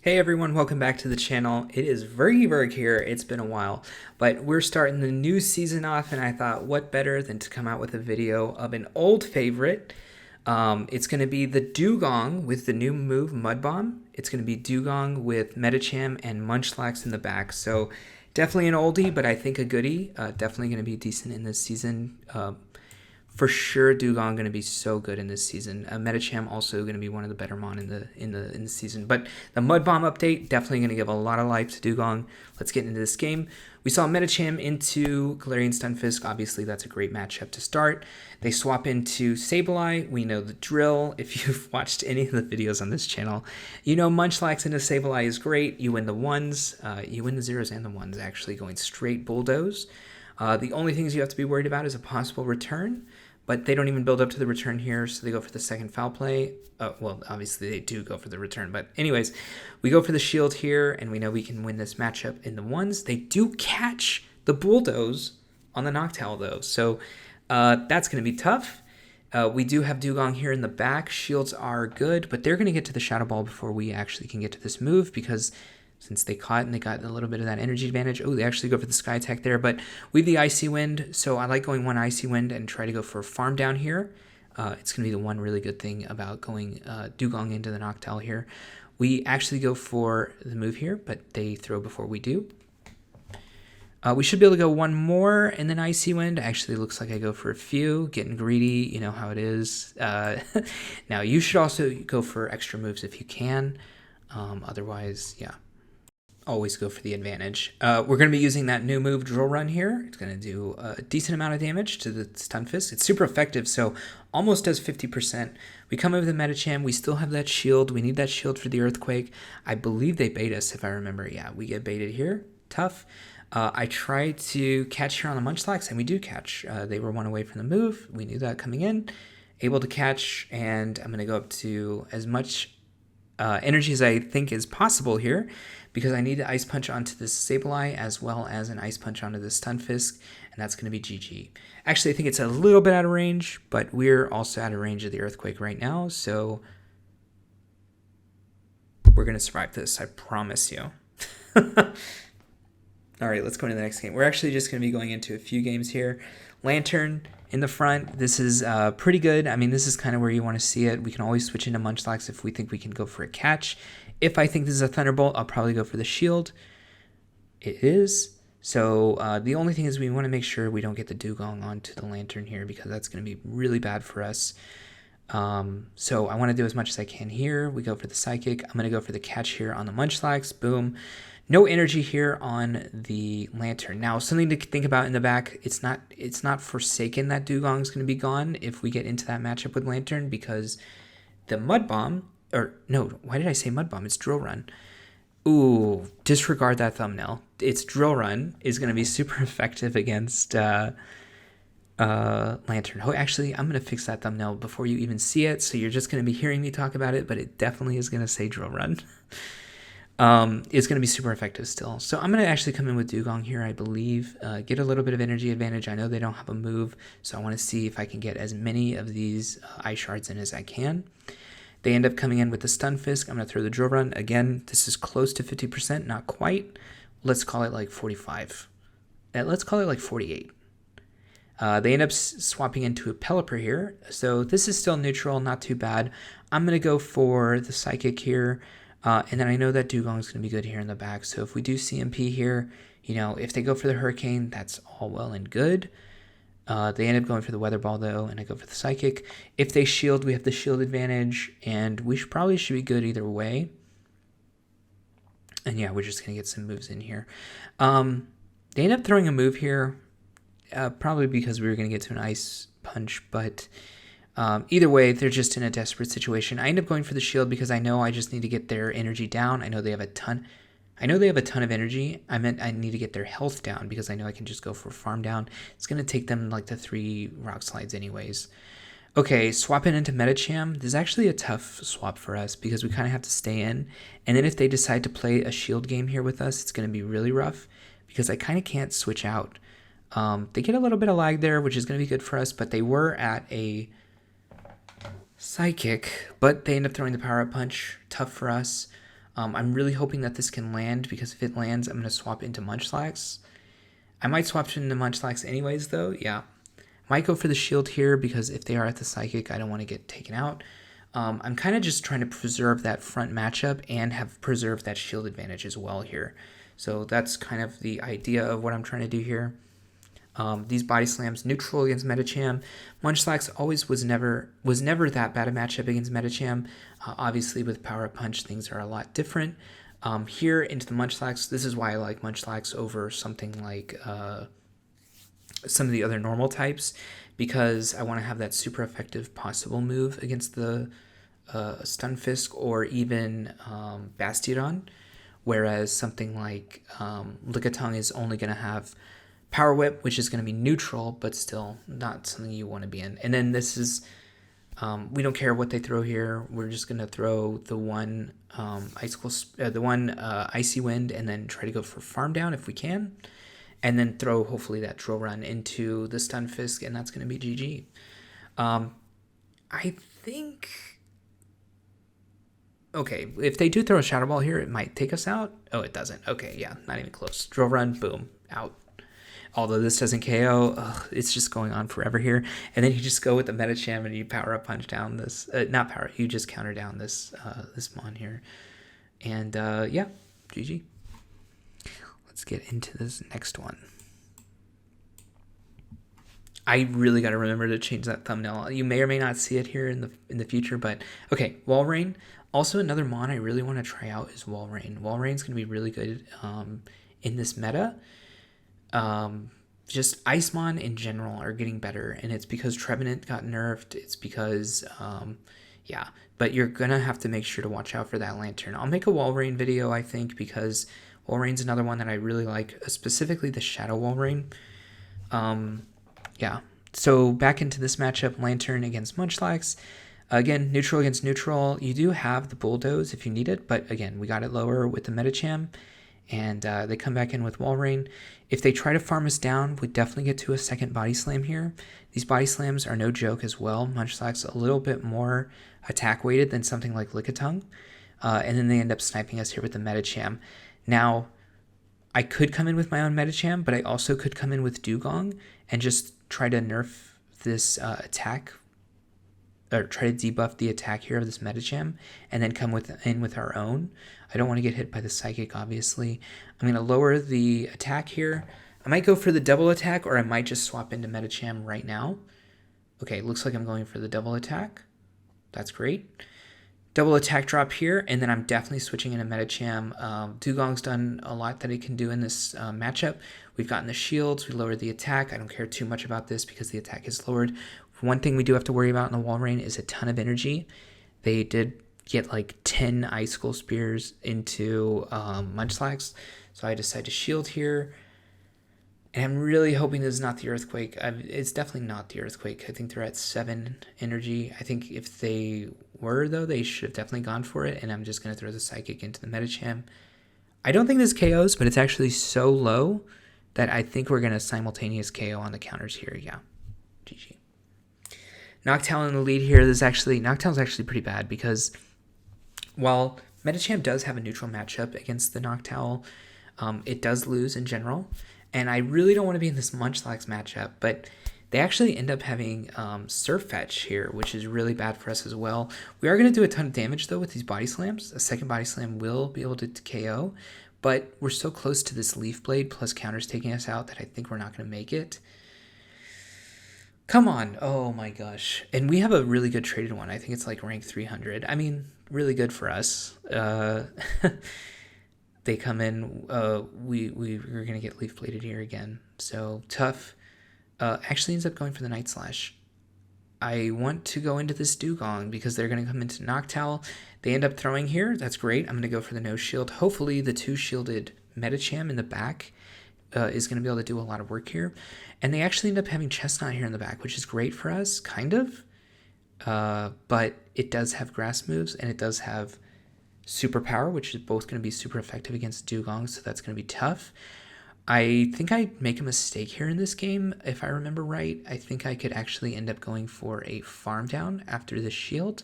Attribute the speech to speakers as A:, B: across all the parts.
A: Hey everyone, welcome back to the channel. It is Vergyverg here. It's been a while, but we're starting the new season off, and I thought what better than to come out with a video of an old favorite. It's going to be the Dewgong with the new move Mud Bomb. It's going to be Dewgong with Medicham and Munchlax in the back. So definitely an oldie, but I think a goodie. Definitely going to be decent in this season. For sure, Dewgong going to be so good in this season. Medicham also going to be one of the better mon in the season. But the Mud Bomb update definitely going to give a lot of life to Dewgong. Let's get into this game. We saw Medicham into Galarian Stunfisk. Obviously, that's a great matchup to start. They swap into Sableye. We know the drill. If you've watched any of the videos on this channel, you know Munchlax into Sableye is great. You win the ones. You win the zeros and the ones, actually, going straight bulldoze. The only things you have to be worried about is a possible return, but they don't even build up to the return here, so they go for the second foul play. Well, obviously they do go for the return, but anyways, we go for the shield here, and we know we can win this matchup in the ones. They do catch the bulldoze on the Noctowl, though, so that's going to be tough. We do have Dewgong here in the back. Shields are good, but they're going to get to the Shadow Ball before we actually can get to this move, because since they caught and they got a little bit of that energy advantage. Oh, they actually go for the Sky Attack there, but we have the Icy Wind, so I like going one Icy Wind and try to go for a farm down here. It's going to be the one really good thing about going Dewgong into the Noctowl here. We actually go for the move here, but they throw before we do. We should be able to go one more and then Icy Wind. Actually, looks like I go for a few, getting greedy, you know how it is. Now, you should also go for extra moves if you can. Otherwise, yeah. Always go for the advantage. We're going to be using that new move, Drill Run, here. It's going to do a decent amount of damage to the Stunfisk. It's super effective, so almost does 50%. We come over the Medicham. We still have that shield. We need that shield for the Earthquake. I believe they bait us, if I remember. Yeah, we get baited here. Tough. I try to catch here on the Munchlax, and we do catch. They were one away from the move. We knew that coming in. Able to catch, and I'm going to go up to as much energy as I think is possible here, because I need to Ice Punch onto this Sableye as well as an Ice Punch onto this Stunfisk, and that's going to be GG. Actually, I think it's a little bit out of range, but we're also out of range of the Earthquake right now, so we're going to survive this, I promise you. All right, let's go into the next game. We're actually just going to be going into a few games here. Lantern in the front. This is pretty good. I mean, this is kind of where you want to see it. We can always switch into Munchlax if we think we can go for a catch. If I think this is a Thunderbolt, I'll probably go for the shield. It is. So the only thing is we want to make sure we don't get the Dewgong onto the Lantern here, because that's going to be really bad for us. So I want to do as much as I can here. We go for the Psychic. I'm going to go for the catch here on the Munchlax. Boom. No energy here on the Lantern. Now, something to think about in the back, it's not forsaken that Dewgong is going to be gone if we get into that matchup with Lantern, because the Mud Bomb, or no, why did I say Mud Bomb? It's Drill Run. Ooh, disregard that thumbnail. It's Drill Run is going to be super effective against Lantern. Oh, actually, I'm going to fix that thumbnail before you even see it, so you're just going to be hearing me talk about it, but it definitely is going to say Drill Run. It's going to be super effective still. So I'm going to actually come in with Dewgong here, I believe. Get a little bit of energy advantage. I know they don't have a move, so I want to see if I can get as many of these Ice Shards in as I can. They end up coming in with the Stunfisk. I'm going to throw the Drill Run. Again, this is close to 50%, not quite. Let's call it like 45. Let's call it like 48. They end up swapping into a Pelipper here. So this is still neutral, not too bad. I'm going to go for the Psychic here. And then I know that Dewgong is going to be good here in the back. So if we do CMP here, you know, if they go for the Hurricane, that's all well and good. They end up going for the Weather Ball, though, and I go for the Psychic. If they shield, we have the shield advantage, and we probably should be good either way. And yeah, we're just going to get some moves in here. They end up throwing a move here, probably because we were going to get to an Ice Punch, but either way, they're just in a desperate situation. I end up going for the shield because I know I just need to get their energy down. I know they have a ton of energy. I need to get their health down because I know I can just go for farm down. It's going to take them like the 3 rock slides anyways. Okay, swap it into Medicham. This is actually a tough swap for us because we kind of have to stay in. And then if they decide to play a shield game here with us, it's going to be really rough because I kind of can't switch out. They get a little bit of lag there, which is going to be good for us, but they were at a Psychic, but they end up throwing the Power Up Punch. Tough for us. I'm really hoping that this can land, because if it lands, I'm going to swap into Munchlax. I might swap into Munchlax anyways, though. Yeah. Might go for the shield here, because if they are at the Psychic, I don't want to get taken out. I'm kind of just trying to preserve that front matchup and have preserved that shield advantage as well here. So that's kind of the idea of what I'm trying to do here. These body slams neutral against Medicham. Munchlax always was never that bad a matchup against Medicham. Obviously, with Power Up Punch, things are a lot different. Here into the Munchlax, this is why I like Munchlax over something like some of the other normal types, because I want to have that super effective possible move against the Stunfisk or even Bastiodon, whereas something like Lickitung is only going to have Power Whip, which is going to be neutral, but still not something you want to be in. And then this is, we don't care what they throw here. We're just going to throw the one Icy Wind, and then try to go for Farm Down if we can. And then throw, hopefully, that Drill Run into the Stunfisk, and that's going to be GG. I think... Okay, if they do throw a Shadow Ball here, it might take us out. Oh, it doesn't. Okay, yeah, not even close. Drill Run, boom, out. Although this doesn't KO, it's just going on forever here. And then you just go with the Medicham and you Power Up Punch down this, you just counter down this this Mon here. And yeah, GG. Let's get into this next one. I really got to remember to change that thumbnail. You may or may not see it here in the future, but okay, Walrein. Also, another Mon I really want to try out is Walrein. Walrein's going to be really good in this meta. Just Icemon in general are getting better, and it's because Trevenant got nerfed. It's because, yeah, but you're going to have to make sure to watch out for that Lantern. I'll make a Walrein video, I think, because Walrein's another one that I really like, specifically the Shadow Walrein. Yeah, so back into this matchup, Lantern against Munchlax. Again, neutral against neutral. You do have the Bulldoze if you need it, but again, we got it lower with the Medicham, and they come back in with Walrein. If they try to farm us down, we definitely get to a second Body Slam here. These Body Slams are no joke as well. Munchlax a little bit more attack weighted than something like Lickitung, and then they end up sniping us here with the Medicham. Now, I could come in with my own Medicham, but I also could come in with Dewgong and just try to nerf this attack, or try to debuff the attack here of this Medicham, and then come in with our own. I don't want to get hit by the Psychic, obviously. I'm going to lower the attack here. I might go for the double attack, or I might just swap into Medicham right now. Okay, looks like I'm going for the double attack. That's great. Double attack drop here, and then I'm definitely switching into Medicham. Dewgong's done a lot that he can do in this matchup. We've gotten the shields, we lowered the attack. I don't care too much about this because the attack is lowered. One thing we do have to worry about in the Walrein is a ton of energy. They did get like 10 Icicle Spears into Munchlax, so I decided to shield here. And I'm really hoping this is not the Earthquake. It's definitely not the Earthquake. I think they're at 7 energy. I think if they were, though, they should have definitely gone for it. And I'm just going to throw the Psychic into the Medicham. I don't think this KOs, but it's actually so low that I think we're going to simultaneous KO on the counters here. Yeah, GG. Noctowl in the lead here. Noctowl's actually pretty bad because while Medicham does have a neutral matchup against the Noctowl, it does lose in general. And I really don't want to be in this Munchlax matchup, but they actually end up having Surf Fetch here, which is really bad for us as well. We are going to do a ton of damage, though, with these Body Slams. A second Body Slam will be able to KO, but we're so close to this Leaf Blade plus counters taking us out that I think we're not going to make it. Come on. Oh, my gosh. And we have a really good traded one. I think it's like rank 300. I mean, really good for us. They come in, we're going to get Leaf Bladed here again. So, tough. Actually ends up going for the Night Slash. I want to go into this Dewgong because they're going to come into Noctowl. They end up throwing here. That's great. I'm going to go for the no shield. Hopefully, the 2-shielded Medicham in the back is going to be able to do a lot of work here. And they actually end up having Chestnut here in the back, which is great for us, kind of. But it does have grass moves, and it does have Superpower, which is both going to be super effective against Dewgong, so that's going to be tough. I think I make a mistake here in this game, if I remember right. I think I could actually end up going for a farm down after the shield.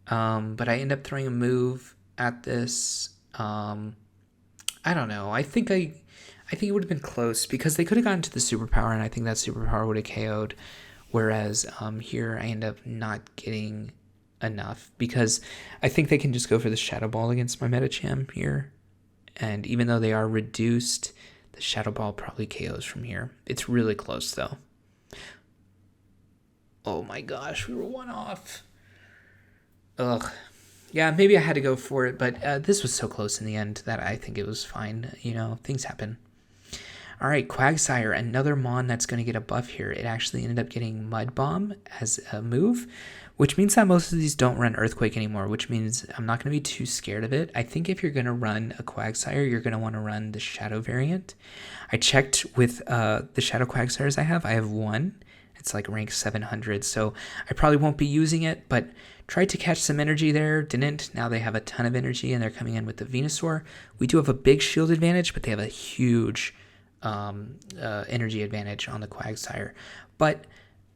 A: But I end up throwing a move. at this. I don't know. I think it would have been close because they could have gotten to the superpower, and I think that superpower would have KO'd. Whereas here I end up not getting enough because I think they can just go for the Shadow Ball against my Medicham here. And even though they are reduced, the Shadow Ball probably KOs from here. It's really close though. Oh my gosh, we were one off. Ugh. Yeah, maybe I had to go for it, but this was so close in the end that I think it was fine. You know, things happen. All right, Quagsire, another Mon that's going to get a buff here. It actually ended up getting Mud Bomb as a move, which means that most of these don't run Earthquake anymore, which means I'm not going to be too scared of it. I think if you're going to run a Quagsire, you're going to want to run the Shadow variant. I checked with the Shadow Quagsires I have one. It's like rank 700, so I probably won't be using it, but tried to catch some energy there, didn't. Now they have a ton of energy, and they're coming in with the Venusaur. We do have a big shield advantage, but they have a huge energy advantage on the Quagsire. But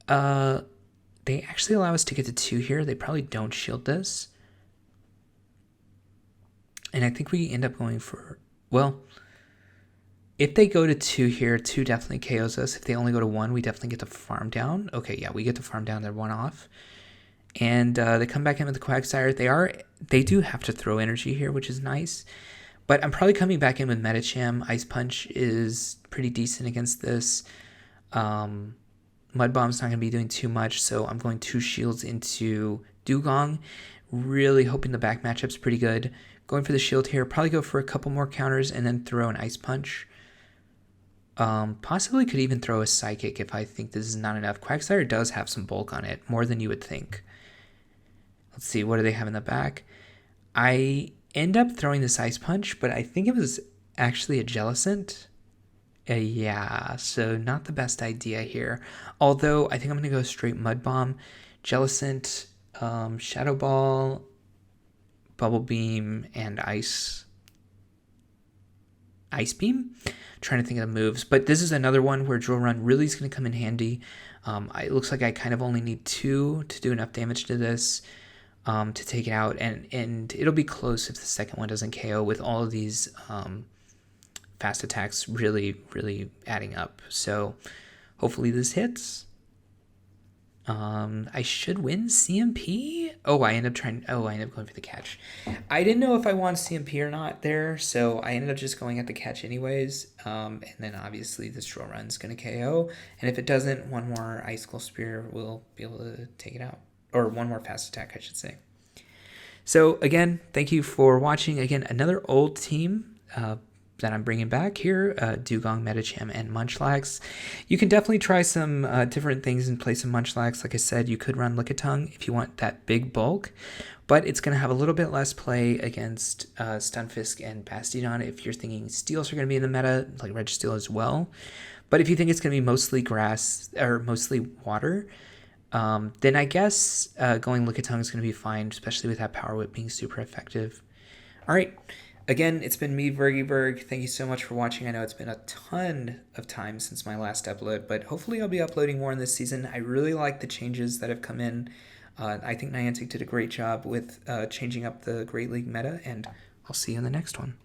A: they actually allow us to get to 2 here. They probably don't shield this. And I think we end up going for, well, if they go to 2 here, 2 definitely KOs us. If they only go to 1, we definitely get to farm down. Okay, yeah, we get to farm down. They're 1 off. And they come back in with the Quagsire. They do have to throw energy here, which is nice. But I'm probably coming back in with Medicham. Ice Punch is pretty decent against this. Mud Bomb's not going to be doing too much, so I'm going 2 shields into Dewgong. Really hoping the back matchup's pretty good. Going for the shield here. Probably go for a couple more counters and then throw an Ice Punch. Possibly could even throw a Psychic if I think this is not enough. Quagsire does have some bulk on it, more than you would think. Let's see, what do they have in the back? I end up throwing this Ice Punch, but I think it was actually a Jellicent. Yeah, so not the best idea here. Although, I think I'm going to go straight Mud Bomb, Jellicent, Shadow Ball, Bubble Beam, and Ice Beam? Trying to think of the moves, but this is another one where Drill Run really is going to come in handy. It looks like I kind of only need 2 to do enough damage to this. To take it out, and it'll be close if the second one doesn't KO with all of these fast attacks really adding up. So hopefully this hits. I should win CMP. I end up going for the catch. I didn't know if I want CMP or not there, so I ended up just going at the catch anyways. And then obviously this Drill Run's gonna KO, and if it doesn't, one more Icicle Spear will be able to take it out. Or one more fast attack, I should say. So again, thank you for watching. Again, another old team that I'm bringing back here, Dewgong, Medicham, and Munchlax. You can definitely try some different things in place of Munchlax. Like I said, you could run Lickitung if you want that big bulk, but it's going to have a little bit less play against Stunfisk and Bastiodon if you're thinking Steels are going to be in the meta, like Registeel as well. But if you think it's going to be mostly grass or mostly water, then I guess going Lickitung is going to be fine, especially with that Power Whip being super effective. All right. Again, it's been me, Vergyverg. Thank you so much for watching. I know it's been a ton of time since my last upload, but hopefully I'll be uploading more in this season. I really like the changes that have come in. I think Niantic did a great job with changing up the Great League meta, and I'll see you in the next one.